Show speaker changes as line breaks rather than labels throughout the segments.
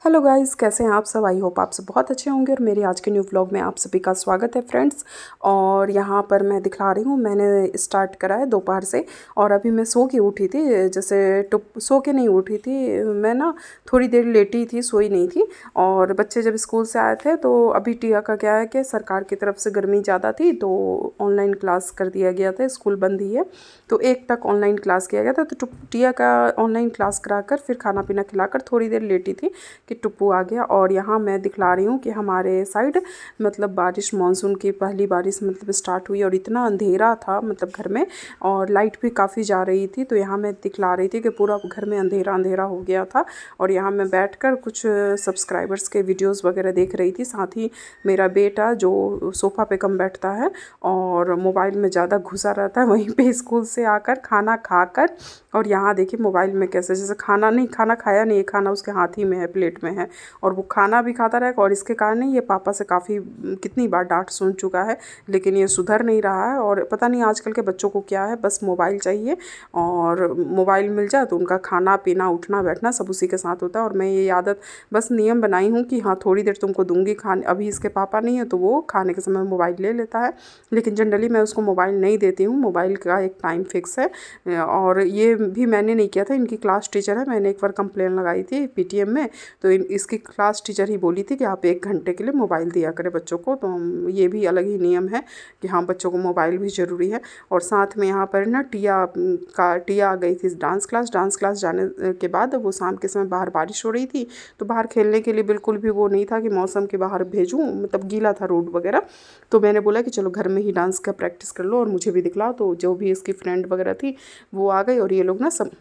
Hello guys, कैसे हैं आप सब। आई होप आप सब बहुत अच्छे होंगे और मेरे आज के न्यू व्लॉग में आप सभी का स्वागत है फ्रेंड्स। और यहाँ पर मैं दिखला रही हूँ, मैंने स्टार्ट करा है दोपहर से और अभी मैं सो के उठी थी। जैसे सो के नहीं उठी थी मैं ना, थोड़ी देर लेटी थी, सोई नहीं थी। और बच्चे जब स्कूल से आए थे तो अभी टिया का क्या है कि सरकार की तरफ से गर्मी ज़्यादा थी तो ऑनलाइन क्लास कर दिया गया था, स्कूल बंद ही है तो 1 तक ऑनलाइन क्लास किया गया था। तो टिया का ऑनलाइन क्लास कराकर फिर खाना पीना खिलाकर थोड़ी देर लेटी थी कि टुप्पू आ गया। और यहाँ मैं दिखला रही हूँ कि हमारे साइड मतलब बारिश, मानसून की पहली बारिश मतलब स्टार्ट हुई और इतना अंधेरा था मतलब घर में, और लाइट भी काफ़ी जा रही थी। तो यहाँ मैं दिखला रही थी कि पूरा घर में अंधेरा अंधेरा हो गया था। और यहाँ मैं बैठकर कुछ सब्सक्राइबर्स के वीडियोस वगैरह देख रही थी। साथ ही मेरा बेटा जो सोफ़ा पे कम बैठता है और मोबाइल में ज़्यादा घुसा रहता है, वहीं पे स्कूल से आकर खाना खाकर, और यहाँ देखिए मोबाइल में कैसे, जैसे खाना खाया नहीं, खाना उसके हाथ ही में है, प्लेट में है, और वो खाना भी खाता रहेगा। और इसके कारण ये पापा से काफ़ी कितनी बार डांट सुन चुका है, लेकिन ये सुधर नहीं रहा है। और पता नहीं आजकल के बच्चों को क्या है, बस मोबाइल चाहिए और मोबाइल मिल जाए तो उनका खाना पीना उठना बैठना सब उसी के साथ होता है। और मैं ये आदत बस नियम बनाई हूँ कि हाँ थोड़ी देर तुमको दूंगी खाने, अभी इसके पापा नहीं है तो वो खाने के समय मोबाइल ले लेता है, लेकिन जनरली मैं उसको मोबाइल नहीं देती हूँ। मोबाइल का एक टाइम फिक्स है। और ये भी मैंने नहीं किया था, इनकी क्लास टीचर है, मैंने एक बार कंप्लेन लगाई थी पीटीएम में, तो इसकी क्लास टीचर ही बोली थी कि आप 1 घंटे के लिए मोबाइल दिया करें बच्चों को। तो ये भी अलग ही नियम है कि हाँ बच्चों को मोबाइल भी ज़रूरी है। और साथ में यहाँ पर ना टिया आ गई थी डांस क्लास जाने के बाद वो शाम के समय बाहर बारिश हो रही थी, तो बाहर खेलने के लिए बिल्कुल भी वो नहीं था कि मौसम के बाहर भेजूँ, मतलब गीला था रोड वगैरह। तो मैंने बोला कि चलो घर में ही डांस का प्रैक्टिस कर लो और मुझे भी दिखलाओ। तो जो भी इसकी फ्रेंड वगैरह थी वो आ गई और ये लोग ना सब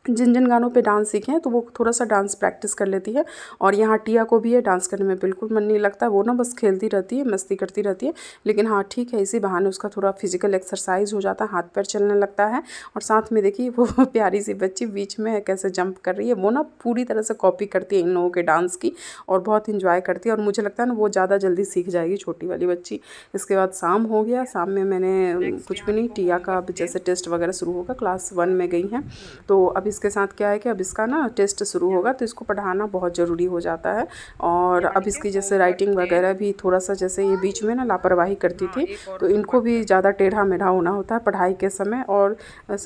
जिन जिन गानों पे डांस सीखे हैं तो वो थोड़ा सा डांस प्रैक्टिस कर लेती है। और यहाँ टिया को भी है, डांस करने में बिल्कुल मन नहीं लगता, वो ना बस खेलती रहती है, मस्ती करती रहती है। लेकिन हाँ ठीक है, इसी बहाने उसका थोड़ा फिजिकल एक्सरसाइज हो जाता है, हाथ पैर चलने लगता है। और साथ में देखिए वो प्यारी सी बच्ची बीच में है कैसे जंप कर रही है, वो ना पूरी तरह से कॉपी करती है इन लोगों के डांस की और बहुत इंजॉय करती है। और मुझे लगता है ना वो ज़्यादा जल्दी सीख जाएगी छोटी वाली बच्ची। इसके बाद शाम हो गया, शाम में मैंने कुछ भी नहीं, टिया का अब जैसे टेस्ट वगैरह शुरू होगा, क्लास 1 में गई हैं। तो अब इसके साथ क्या है कि अब इसका ना टेस्ट शुरू होगा तो इसको पढ़ाना बहुत ज़रूरी हो जाता है। और अब इसकी जैसे राइटिंग वगैरह भी थोड़ा सा, जैसे ये बीच में ना लापरवाही करती थी, तो इनको भी ज़्यादा टेढ़ा मेढ़ा होना होता है पढ़ाई के समय। और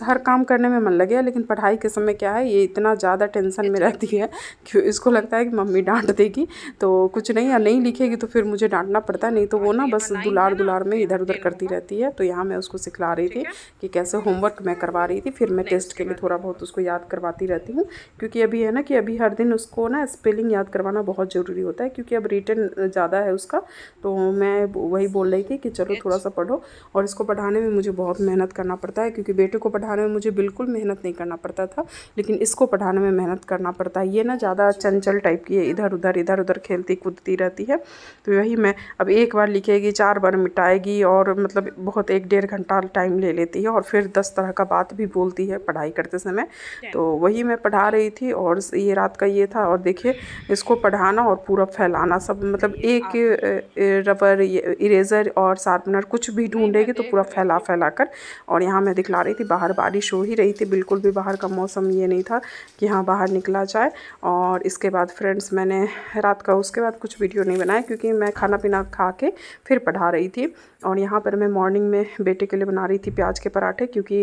हर काम करने में मन लगे, लेकिन पढ़ाई के समय क्या है, ये इतना ज़्यादा टेंशन में रहती है कि इसको लगता है कि मम्मी डांट देगी तो कुछ नहीं, या नहीं लिखेगी तो फिर मुझे डांटना पड़ता है, नहीं तो वो ना बस दुलार में इधर उधर करती रहती है। तो यहाँ मैं उसको सिखला रही थी कि कैसे होमवर्क मैं करवा रही थी, फिर मैं टेस्ट के लिए थोड़ा बहुत उसको याद करवाती रहती हूँ। क्योंकि अभी है ना कि अभी हर दिन उसको ना स्पेलिंग याद करवाना बहुत ज़रूरी होता है, क्योंकि अब रिटन ज़्यादा है उसका। तो मैं वही बोल रही थी कि चलो थोड़ा सा पढ़ो। और इसको पढ़ाने में मुझे बहुत मेहनत करना पड़ता है, क्योंकि बेटे को पढ़ाने में मुझे बिल्कुल मेहनत नहीं करना पड़ता था, लेकिन इसको पढ़ाने में मेहनत करना पड़ता है। ये ना ज़्यादा चंचल टाइप की है, इधर उधर खेलती कूदती रहती है। तो यही मैं, अब 1 बार लिखेगी 4 बार मिटाएगी, और मतलब बहुत 1 डेढ़ घंटा टाइम ले लेती है, और फिर 10 तरह का बात भी बोलती है पढ़ाई करते समय। तो वही मैं पढ़ा रही थी और ये रात का ये था। और देखिए इसको पढ़ाना और पूरा फैलाना सब, मतलब एक रबर इरेज़र और शार्पनर कुछ भी ढूंढेगी तो पूरा फैला कर। और यहाँ मैं दिखला रही थी, बाहर बारिश हो ही रही थी, बिल्कुल भी बाहर का मौसम ये नहीं था कि हाँ बाहर निकला जाए। और इसके बाद फ्रेंड्स मैंने रात का उसके बाद कुछ वीडियो नहीं बनाया, क्योंकि मैं खाना पीना खा के फिर पढ़ा रही थी। और यहाँ पर मैं मॉर्निंग में बेटे के लिए बना रही थी प्याज के पराठे, क्योंकि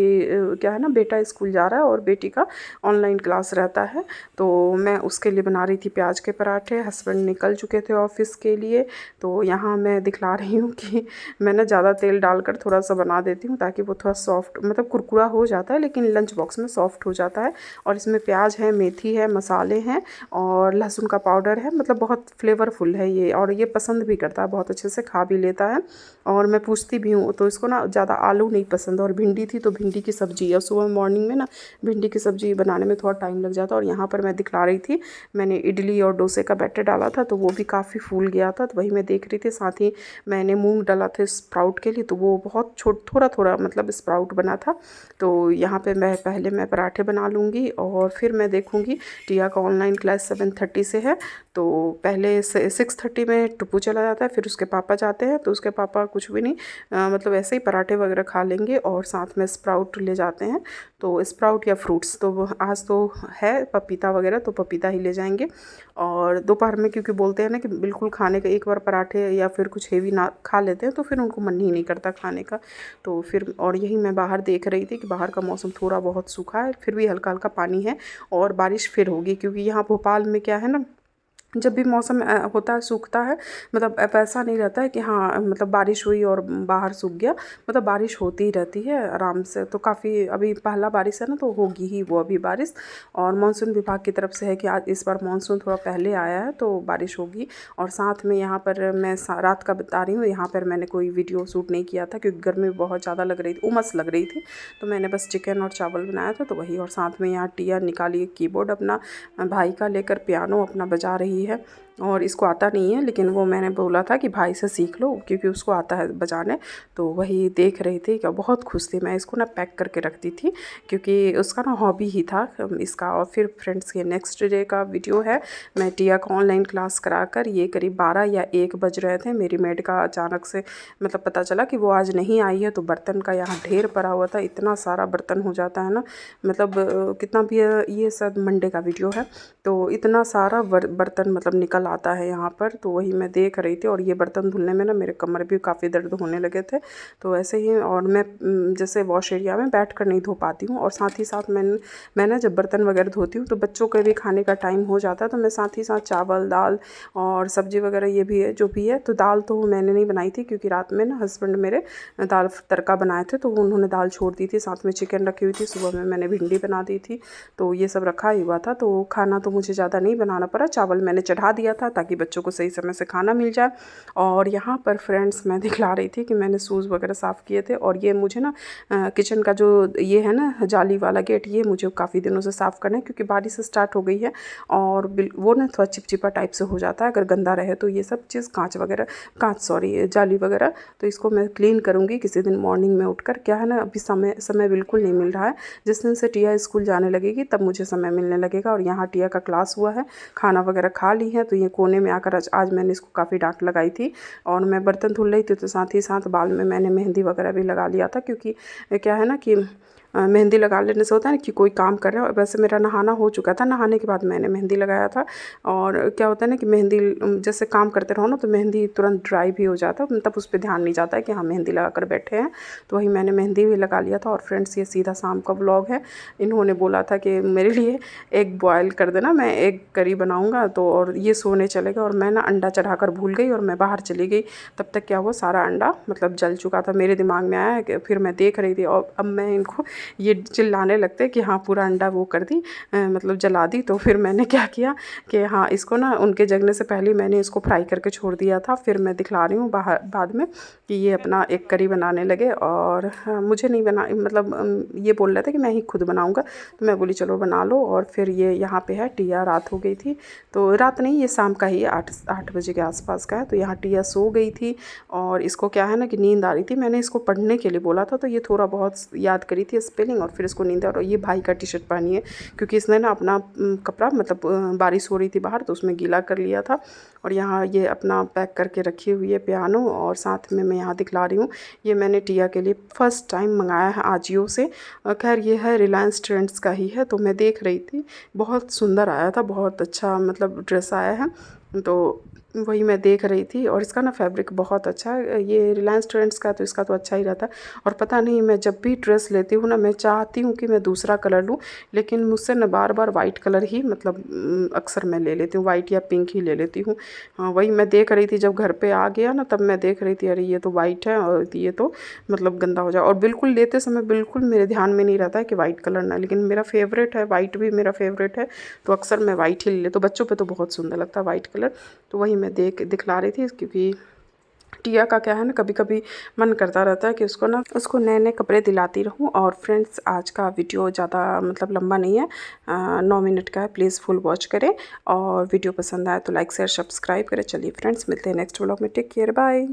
क्या है ना, बेटा स्कूल जा रहा है और बेटी का ऑनलाइन क्लास रहता है, तो मैं उसके लिए बना रही थी प्याज के पराठे। हस्बैंड निकल चुके थे ऑफिस के लिए। तो यहाँ मैं दिखला रही हूँ कि मैं ना ज़्यादा तेल डालकर थोड़ा सा बना देती हूँ, ताकि वो थोड़ा सॉफ्ट, मतलब कुरकुरा हो जाता है लेकिन लंच बॉक्स में सॉफ्ट हो जाता है। और इसमें प्याज है, मेथी है, मसाले हैं और लहसुन का पाउडर है, मतलब बहुत फ्लेवरफुल है ये। और ये पसंद भी करता है, बहुत अच्छे से खा भी लेता है। और मैं पूछती भी हूँ, तो इसको ना ज़्यादा आलू नहीं पसंद। और भिंडी थी तो भिंडी की सब्ज़ी, और सुबह मॉर्निंग में ना भिंडी की सब्ज़ी बनाने में थोड़ा टाइम लग जाता। और यहाँ पर मैं दिखला रही थी, मैंने इडली और डोसे का बैटर डाला था तो वो भी काफ़ी फूल गया था, तो वही मैं देख रही थी। साथ ही मैंने मूंग डाला था स्प्राउट के लिए, तो वो बहुत थोड़ा थोड़ा मतलब स्प्राउट बना था। तो यहाँ पे मैं पहले मैं पराठे बना लूँगी और फिर मैं देखूँगी। टिया का ऑनलाइन क्लास 7:30 से है, तो पहले 6:30 में टुप्पू चला जाता है, फिर उसके पापा जाते हैं, तो उसके पापा कुछ भी नहीं मतलब ऐसे ही पराठे वगैरह खा लेंगे और साथ में स्प्राउट ले जाते हैं, तो स्प्राउट या फ्रूट्स। तो तो आज तो है पपीता वगैरह, तो पपीता ही ले जाएंगे। और दोपहर में क्योंकि बोलते हैं ना कि बिल्कुल खाने का, एक बार पराठे या फिर कुछ हेवी ना खा लेते हैं तो फिर उनको मन ही नहीं करता खाने का। तो फिर और यही मैं बाहर देख रही थी कि बाहर का मौसम थोड़ा बहुत सूखा है, फिर भी हल्का हल्का पानी है और बारिश फिर होगी, क्योंकि यहाँ भोपाल में क्या है ना, जब भी मौसम होता है सूखता है, मतलब अब ऐसा नहीं रहता है कि हाँ मतलब बारिश हुई और बाहर सूख गया, मतलब बारिश होती ही रहती है आराम से। तो काफ़ी अभी पहला बारिश है ना, तो होगी ही वो अभी बारिश। और मानसून विभाग की तरफ से है कि आज इस बार मानसून थोड़ा पहले आया है तो बारिश होगी। और साथ में यहाँ पर मैं रात का बता रही हूँ, यहाँ पर मैंने कोई वीडियो शूट नहीं किया था क्योंकि गर्मी बहुत ज़्यादा लग रही थी, उमस लग रही थी। तो मैंने बस चिकन और चावल बनाया था, तो वही। और साथ में यहाँ टिया निकाली कीबोर्ड अपना भाई का लेकर, पियानो अपना बजा रही है। और इसको आता नहीं है, लेकिन वो मैंने बोला था कि भाई से सीख लो क्योंकि उसको आता है बजाने। तो वही देख रही थी कि बहुत खुश थी। मैं इसको ना पैक करके रखती थी क्योंकि उसका ना हॉबी ही था इसका। और फिर फ्रेंड्स ये नेक्स्ट डे का वीडियो है। मैं टिया को ऑनलाइन क्लास कराकर, ये करीब 12 या 1 बज रहे थे, मेरी मेड का अचानक से मतलब पता चला कि वो आज नहीं आई है। तो बर्तन का यहाँ ढेर पड़ा हुआ था, इतना सारा बर्तन हो जाता है ना, मतलब कितना भी ये सब मंडे का वीडियो है, तो इतना सारा बर्तन मतलब निकल आता है यहाँ पर। तो वही मैं देख रही थी। और ये बर्तन धुलने में ना मेरे कमर भी काफ़ी दर्द होने लगे थे, तो ऐसे ही। और मैं जैसे वॉश एरिया में बैठ कर नहीं धो पाती हूँ, और साथ ही साथ मैं ना जब बर्तन वगैरह धोती हूँ तो बच्चों के भी खाने का टाइम हो जाता है, तो मैं साथ ही साथ चावल दाल और सब्ज़ी वगैरह ये भी है जो भी है। तो दाल तो मैंने नहीं बनाई थी क्योंकि रात में ना हस्बैंड मेरे दाल तड़का बनाए थे, तो उन्होंने दाल छोड़ दी थी। साथ में चिकन रखी हुई थी, सुबह में मैंने भिंडी बना दी थी, तो ये सब रखा ही हुआ था। तो खाना तो मुझे ज़्यादा नहीं बनाना पड़ा, चावल मैंने चढ़ा दिया था ताकि बच्चों को सही समय से खाना मिल जाए। और यहाँ पर फ्रेंड्स मैं दिखला रही थी कि मैंने शूज़ वगैरह साफ़ किए थे। और ये मुझे ना किचन का जो ये है ना जाली वाला गेट, ये मुझे काफ़ी दिनों से साफ़ करना है क्योंकि बारिश स्टार्ट हो गई है और वो ना थोड़ा चिपचिपा टाइप से हो जाता है अगर गंदा रहे तो। ये सब चीज़ जाली वगैरह, तो इसको मैं क्लीन करूँगी किसी दिन मॉर्निंग में उठकर। क्या है ना, अभी समय बिल्कुल नहीं मिल रहा है। जिस दिन से टिया स्कूल जाने लगेगी तब मुझे समय मिलने लगेगा। और यहाँ टिया का क्लास हुआ है, खाना वगैरह खा ली है, तो ये कोने में आकर आज मैंने इसको काफ़ी डांट लगाई थी। और मैं बर्तन धुल रही थी तो साथ ही साथ बाल में मैंने मेहंदी वगैरह भी लगा लिया था, क्योंकि क्या है ना कि मेहंदी लगा लेने से होता है ना कि कोई काम कर रहे हो। वैसे मेरा नहाना हो चुका था, नहाने के बाद मैंने मेहंदी लगाया था। और क्या होता है ना कि मेहंदी जैसे काम करते रहो ना तो मेहंदी तुरंत ड्राई भी हो जाता है, तब उस पर ध्यान नहीं जाता है कि हाँ मेहंदी लगा कर बैठे हैं। तो वही मैंने मेहंदी भी लगा लिया था। और फ्रेंड्स ये सीधा शाम का व्लॉग है। इन्होंने बोला था कि मेरे लिए एग बॉयल कर देना, मैं एग करी बनाऊँगा। तो और ये सोने चले गए और मैं ना अंडा चढ़ाकर भूल गई और मैं बाहर चली गई। तब तक क्या हुआ, सारा अंडा मतलब जल चुका था। मेरे दिमाग में आया कि फिर मैं देख रही थी और अब मैं इनको ये चिल्लाने लगते कि हाँ पूरा अंडा वो कर दी, मतलब जला दी। तो फिर मैंने क्या किया कि हाँ इसको ना उनके जगने से पहले मैंने इसको फ्राई करके छोड़ दिया था। फिर मैं दिखला रही हूँ बाद में कि ये अपना एक करी बनाने लगे। और हाँ, मुझे नहीं बना, मतलब ये बोल रहे थे कि मैं ही खुद बनाऊँगा, तो मैं बोली चलो बना लो। और फिर ये यहाँ पे है टिया, रात हो गई थी, तो रात नहीं ये शाम का ही 8 बजे के आसपास का है। तो यहाँ टिया सो गई थी और इसको क्या है ना कि नींद आ रही थी। मैंने इसको पढ़ने के लिए बोला था तो ये थोड़ा बहुत याद करी थी स्पेलिंग, और फिर इसको नींद। और ये भाई का टी शर्ट पहनी है क्योंकि इसने ना अपना कपड़ा, मतलब बारिश हो रही थी बाहर तो उसमें गीला कर लिया था। और यहाँ ये अपना पैक करके रखी हुई है पियानो। और साथ में मैं यहाँ दिखला रही हूँ, ये मैंने टिया के लिए फर्स्ट टाइम मंगाया है आजियो से। खैर ये है रिलायंस ट्रेंड्स का ही है। तो मैं देख रही थी, बहुत सुंदर आया था, बहुत अच्छा मतलब ड्रेस आया है, तो वही मैं देख रही थी। और इसका ना फैब्रिक बहुत अच्छा है, ये रिलायंस ट्रेंड्स का, तो इसका तो अच्छा ही रहता है। और पता नहीं मैं जब भी ड्रेस लेती हूँ ना, मैं चाहती हूँ कि मैं दूसरा कलर लूँ, लेकिन मुझसे ना बार बार वाइट कलर ही मतलब अक्सर मैं ले लेती हूँ, वाइट या पिंक ही ले लेती हूँ। हाँ वही मैं देख रही थी, जब घर पे आ गया ना तब मैं देख रही थी अरे ये तो वाइट है और ये तो मतलब गंदा हो जाए। और बिल्कुल लेते समय बिल्कुल मेरे ध्यान में नहीं रहता है कि वाइट कलर ना, लेकिन मेरा फेवरेट है, वाइट भी मेरा फेवरेट है, तो अक्सर मैं वाइट ही ले लेती हूँ। बच्चों पे तो बहुत सुंदर लगता है वाइट कलर। तो वही मैं दिखला रही थी, क्योंकि टिया का क्या है ना कभी कभी मन करता रहता है कि उसको नए नए कपड़े दिलाती रहूं। और फ्रेंड्स आज का वीडियो ज़्यादा मतलब लंबा नहीं है, 9 मिनट का है, प्लीज़ फुल वॉच करें। और वीडियो पसंद आए तो लाइक शेयर सब्सक्राइब करें। चलिए फ्रेंड्स मिलते हैं नेक्स्ट व्लॉग में, टेक केयर, बाय।